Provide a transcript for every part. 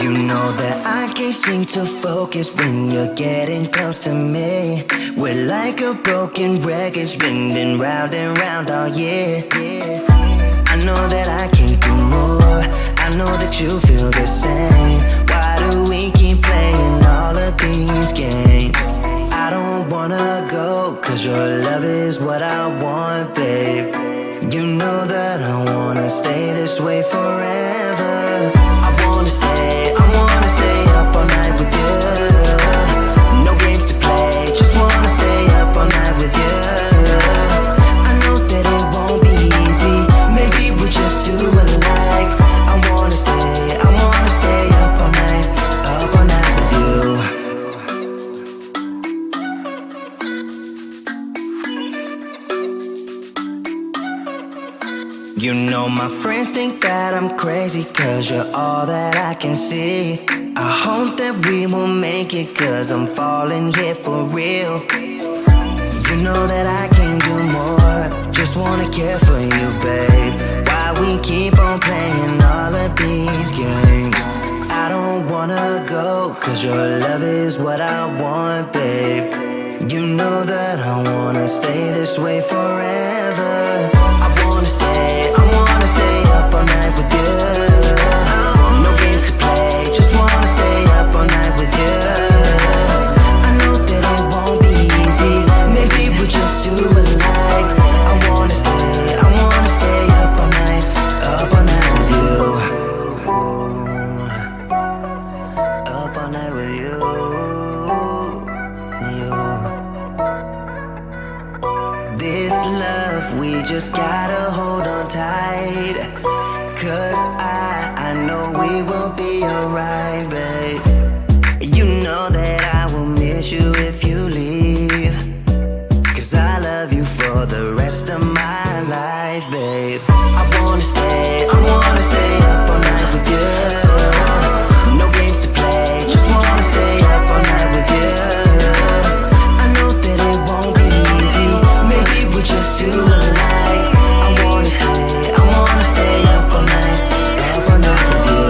You know that I can't seem to focus when you're getting close to me. We're like a broken record spinning round and round all year. I know that I can't do more. I know that you feel the same. Why do we keep playing all of these games? I don't wanna go, cause your love is what I want, babe. You know that I wanna stay this way forever. I wanna stay up all night with you. No games to play, just wanna stay up all night with you. I know that it won't be easy, maybe we're just too alike. I wanna stay up all night with you. You know my friends think that I'm crazy, cause you're all that I can see. I hope that we will make it, cause I'm falling here for real. You know that I can do more, just wanna care for you, babe. Why we keep on playing all of these games? I don't wanna go, cause your love is what I want, babe. You know that I wanna stay this way forever. I wanna stay up all night. 'Cause I know we will be alright, babe. You know that I will miss you if you leave. 'Cause I love you for the rest of my life, babe. I wanna stay up all night with you. No games to play, just wanna stay up all night with you. I know that it won't be easy, maybe we're just too alike. I wanna stay up all night with you.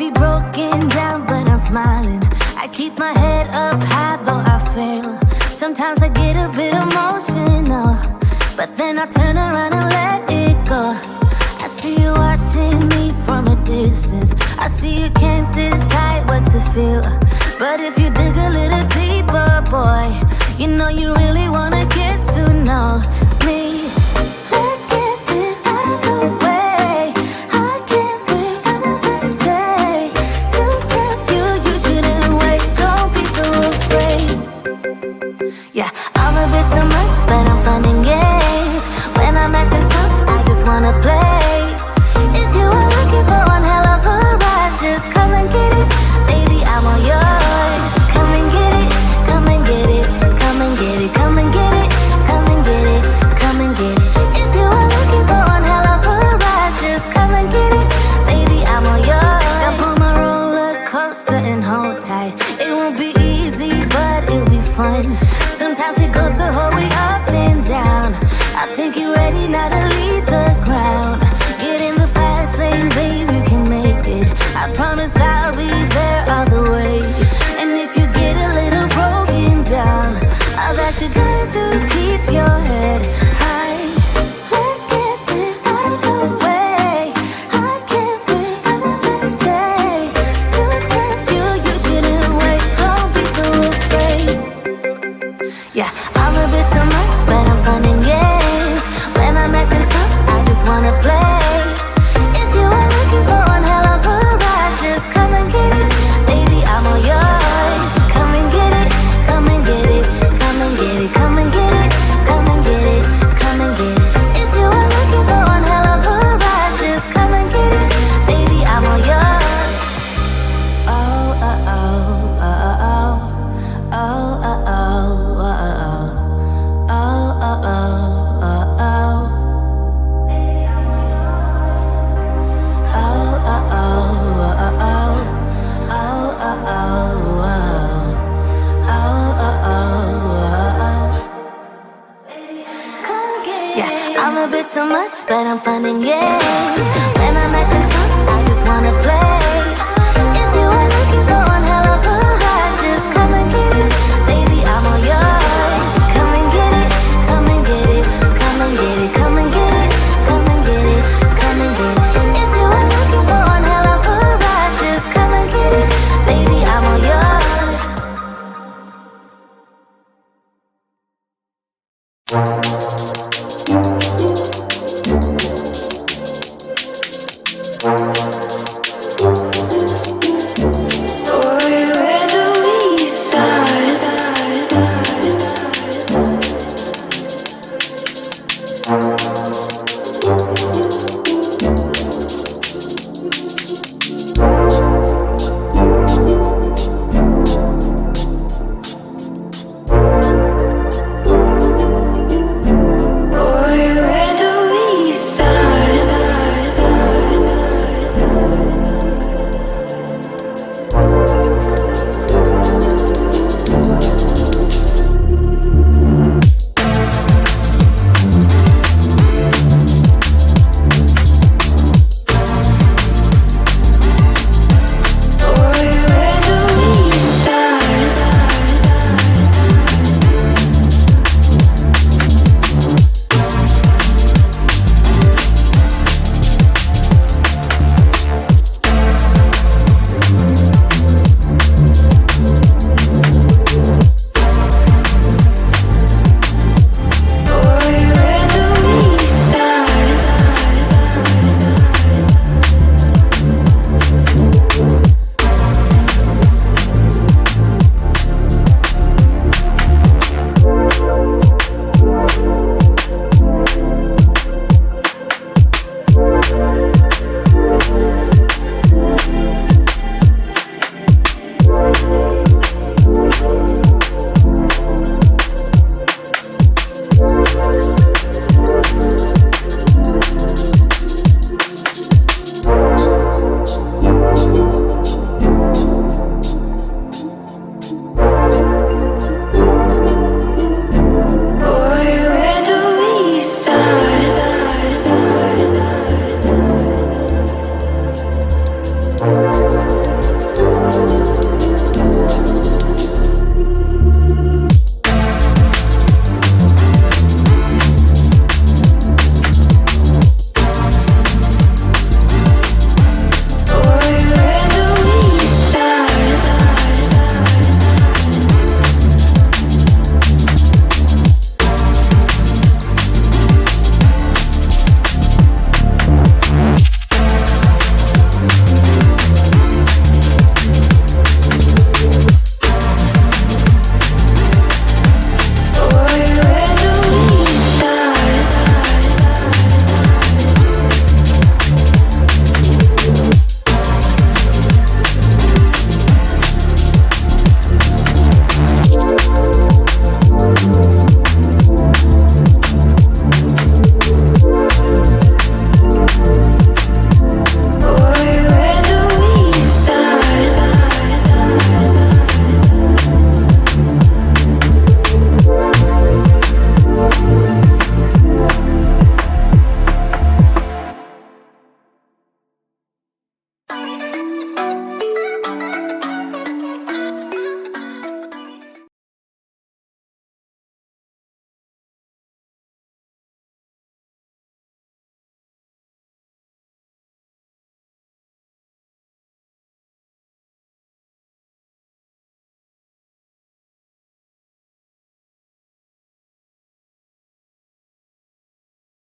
be broken down, but I'm smiling. I keep my head up high, though I fail. Sometimes I get a bit emotional, but then I turn around and let it go. I see you watching me from a distance. I see you can't decide what to feel, but if you dig a little deeper, boy, you know you really wanna get to know me. Let's get this out of the way. I can't wait another day to tell you you shouldn't wait. Don't be so afraid. Yeah, I'm a bit too much, but I'm fun and games. When I'm acting tough, I just wanna play. If you are looking for one hell of a ride, just come and get it. Baby, I'm all yours. Come and get it, come and get it, come and get it, come and get it, come and get it, come and get it. If you are looking for one hell of a ride, just come and get it. Baby, I'm all yours. Jump on my roller coaster and hold tight. It won't be easy, but it'll be fun. Sometimes it goes the whole way up and down. I think you're ready now to leave the ground. Get in the fast lane, babe, you can make it. I promise I'll be there all the way. And if you get a little broken down, all that you gotta do is keep your head high. Let's get this out of the way. I can't wait another day to tell you you shouldn't wait. Don't be so afraid. Yeah, I'm a bit too much, but I'm fun and games. When I'm acting tough, I just wanna play. If you are looking for one hell of a ride, just come and get it. Baby, I'm all yours. Come and get it, come and get it, come and get it, come and get it, come and get it, come and get it. If you are looking for one hell of a ride, just come and get it. Baby, I'm all yours. Oh, oh, oh, oh, oh, oh, oh, oh, oh, oh, oh, oh, oh. Yeah, I'm a bit too much, but I'm fun and games.